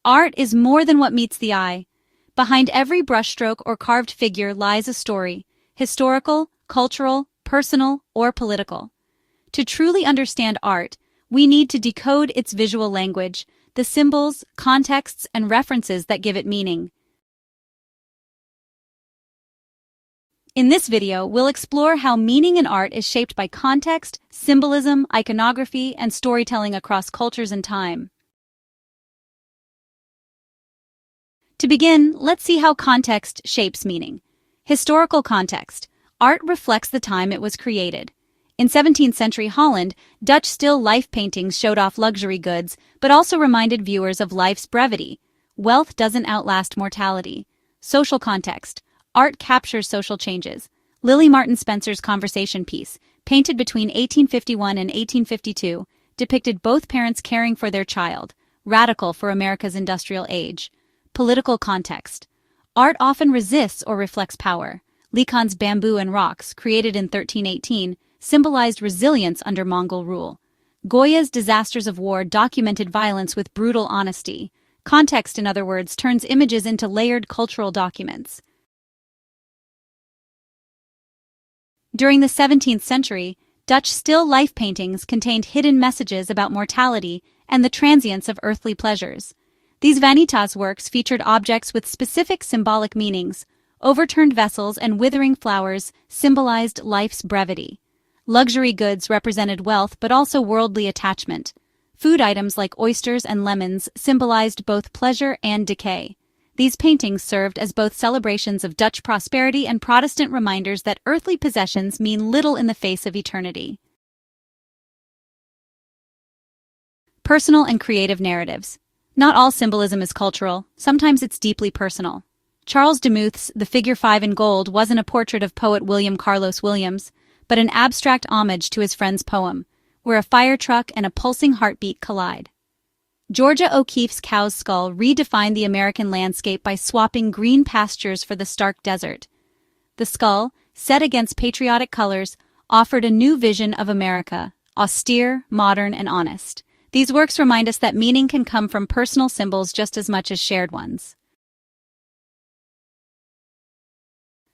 art is more than what meets the eye. Behind every brushstroke or carved figure lies a story, historical, cultural, personal, or political. To truly understand art, we need to decode its visual language, the symbols, contexts, and references that give it meaning. In this video, we'll explore how meaning in art is shaped by context, symbolism, iconography, and storytelling across cultures and time. To begin, let's see how context shapes meaning. Historical context. Art reflects the time it was created. In 17th century Holland, Dutch still life paintings showed off luxury goods, but also reminded viewers of life's brevity. Wealth doesn't outlast mortality. Social context. Art captures social changes. Lily Martin Spencer's conversation piece, painted between 1851 and 1852, depicted both parents caring for their child, radical for America's industrial age. Political context. Art often resists or reflects power. Likon's Bamboo and Rocks, created in 1318, symbolized resilience under Mongol rule. Goya's Disasters of War documented violence with brutal honesty. Context, in other words, turns images into layered cultural documents. During the 17th century, Dutch still life paintings contained hidden messages about mortality and the transience of earthly pleasures. These Vanitas works featured objects with specific symbolic meanings. Overturned vessels and withering flowers symbolized life's brevity. Luxury goods represented wealth but also worldly attachment. Food items like oysters and lemons symbolized both pleasure and decay. These paintings served as both celebrations of Dutch prosperity and Protestant reminders that earthly possessions mean little in the face of eternity. Personal and creative narratives. Not all symbolism is cultural, sometimes it's deeply personal. Charles Demuth's The Figure 5 in Gold wasn't a portrait of poet William Carlos Williams, but an abstract homage to his friend's poem, where a fire truck and a pulsing heartbeat collide. Georgia O'Keeffe's Cow's Skull redefined the American landscape by swapping green pastures for the stark desert. The skull, set against patriotic colors, offered a new vision of America, austere, modern, and honest. These works remind us that meaning can come from personal symbols just as much as shared ones.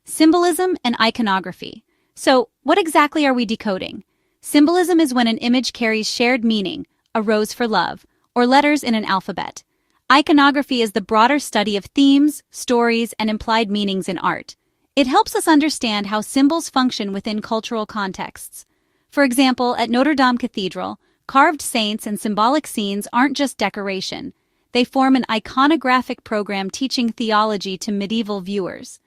Symbolism and iconography. So, what exactly are we decoding? Symbolism is when an image carries shared meaning, a rose for love, or letters in an alphabet. Iconography is the broader study of themes, stories, and implied meanings in art. It helps us understand how symbols function within cultural contexts. For example, at Notre Dame Cathedral, carved saints and symbolic scenes aren't just decoration. They form an iconographic program teaching theology to medieval viewers.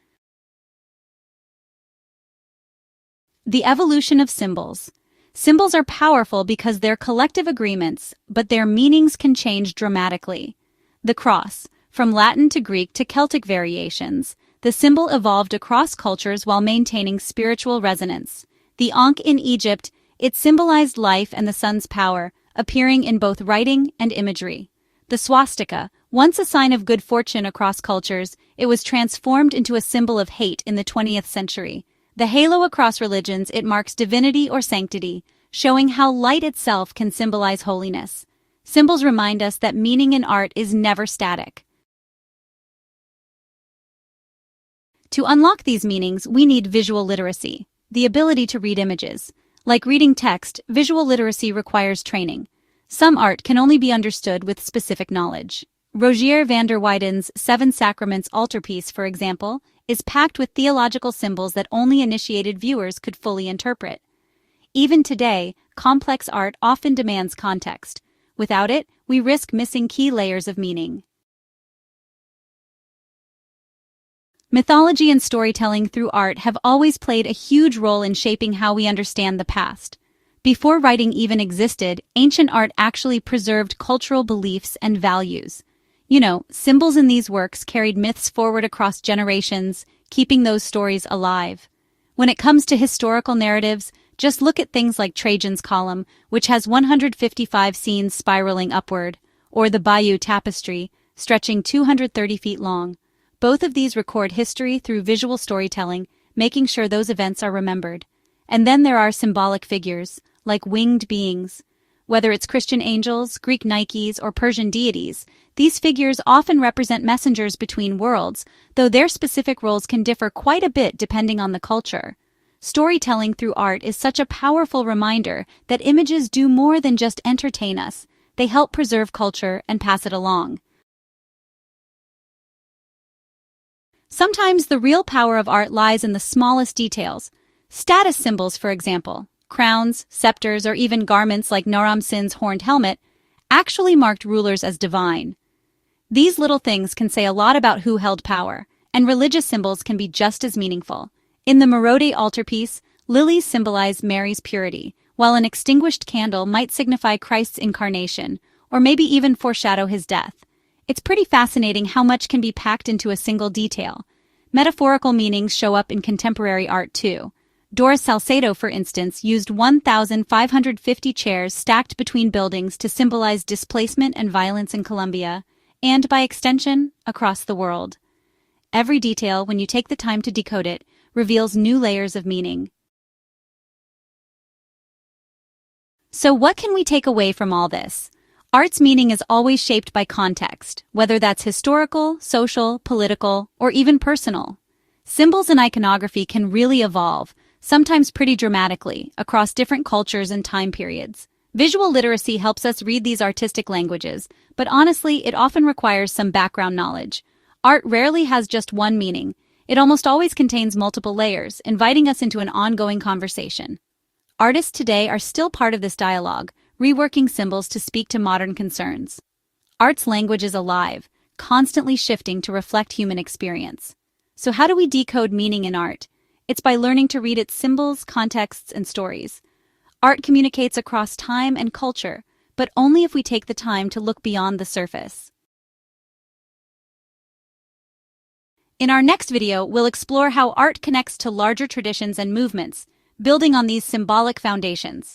The evolution of symbols. Symbols are powerful because they're collective agreements, but their meanings can change dramatically. The cross. From Latin to Greek to Celtic variations, the symbol evolved across cultures while maintaining spiritual resonance. The Ankh in Egypt, it symbolized life and the sun's power, appearing in both writing and imagery. The swastika, once a sign of good fortune across cultures, it was transformed into a symbol of hate in the 20th century. The halo across religions, it marks divinity or sanctity, showing how light itself can symbolize holiness. Symbols remind us that meaning in art is never static. To unlock these meanings, we need visual literacy, the ability to read images. Like reading text, visual literacy requires training. Some art can only be understood with specific knowledge. Rogier van der Weyden's Seven Sacraments altarpiece, for example, is packed with theological symbols that only initiated viewers could fully interpret. Even today, complex art often demands context. Without it, we risk missing key layers of meaning. Mythology and storytelling through art have always played a huge role in shaping how we understand the past. Before writing even existed, ancient art actually preserved cultural beliefs and values. Symbols in these works carried myths forward across generations, keeping those stories alive. When it comes to historical narratives, just look at things like Trajan's Column, which has 155 scenes spiraling upward, or the Bayeux Tapestry, stretching 230 feet long. Both of these record history through visual storytelling, making sure those events are remembered. And then there are symbolic figures, like winged beings. Whether it's Christian angels, Greek Nikes, or Persian deities, these figures often represent messengers between worlds, though their specific roles can differ quite a bit depending on the culture. Storytelling through art is such a powerful reminder that images do more than just entertain us. They help preserve culture and pass it along. Sometimes the real power of art lies in the smallest details. Status symbols, for example, crowns, scepters, or even garments like Naram Sin's horned helmet, actually marked rulers as divine. These little things can say a lot about who held power, and religious symbols can be just as meaningful. In the Merode altarpiece, lilies symbolize Mary's purity, while an extinguished candle might signify Christ's incarnation, or maybe even foreshadow his death. It's pretty fascinating how much can be packed into a single detail. Metaphorical meanings show up in contemporary art too. Doris Salcedo, for instance, used 1,550 chairs stacked between buildings to symbolize displacement and violence in Colombia, and, by extension, across the world. Every detail, when you take the time to decode it, reveals new layers of meaning. So what can we take away from all this? Art's meaning is always shaped by context, whether that's historical, social, political, or even personal. Symbols and iconography can really evolve, sometimes pretty dramatically, across different cultures and time periods. Visual literacy helps us read these artistic languages, but honestly, it often requires some background knowledge. Art rarely has just one meaning. It almost always contains multiple layers, inviting us into an ongoing conversation. Artists today are still part of this dialogue, reworking symbols to speak to modern concerns. Art's language is alive, constantly shifting to reflect human experience. So how do we decode meaning in art? It's by learning to read its symbols, contexts, and stories. Art communicates across time and culture, but only if we take the time to look beyond the surface. In our next video, we'll explore how art connects to larger traditions and movements, building on these symbolic foundations.